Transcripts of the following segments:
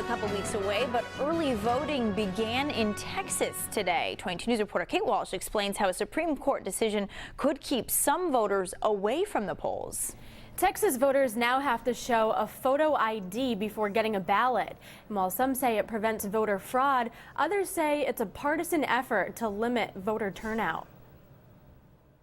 couple weeks away, but early voting began in Texas today. 22 News reporter Kate Walsh explains how a Supreme Court decision could keep some voters away from the polls. Texas voters now have to show a photo ID before getting a ballot. And while some say it prevents voter fraud, others say it's a partisan effort to limit voter turnout.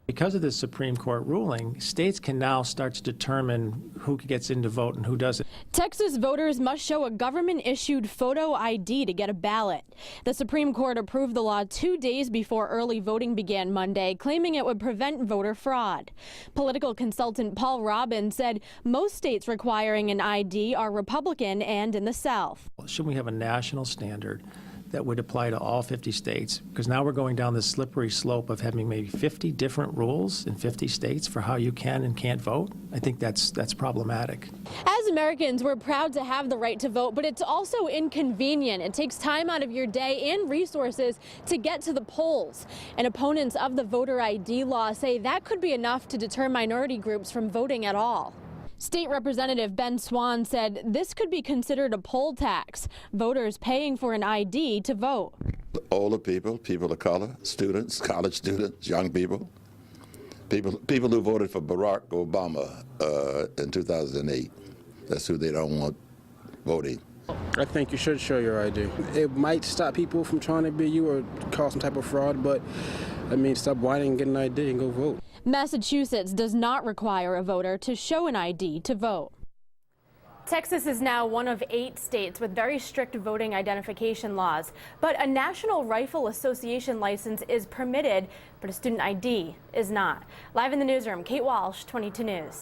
Because of this Supreme Court ruling, states can now start to determine who gets in to vote and who doesn't. Texas voters must show a government-issued photo ID to get a ballot. The Supreme Court approved the law 2 days before early voting began Monday, claiming it would prevent voter fraud. Political consultant Paul Robbins said most states requiring an ID are Republican and in the South. Shouldn't we have a national standard that would apply to all 50 states? Because now we're going down this slippery slope of having maybe 50 different rules in 50 states for how you can and can't vote. I think that's problematic. As Americans, we're proud to have the right to vote, but it's also inconvenient. It takes time out of your day and resources to get to the polls. And opponents of the voter ID law say that could be enough to deter minority groups from voting at all. State Representative Ben Swan said this could be considered a poll tax, voters paying for an ID to vote. Older people, people of color, students, college students, young people, people who voted for Barack Obama in 2008. That's who they don't want voting. I think you should show your ID. It might stop people from trying to be you or cause some type of fraud, but I mean, stop whining and get an ID and go vote. Massachusetts does not require a voter to show an ID to vote. Texas is now one of 8 states with very strict voting identification laws, but a National Rifle Association license is permitted, but a student ID is not. Live in the newsroom, Kate Walsh, 22 News.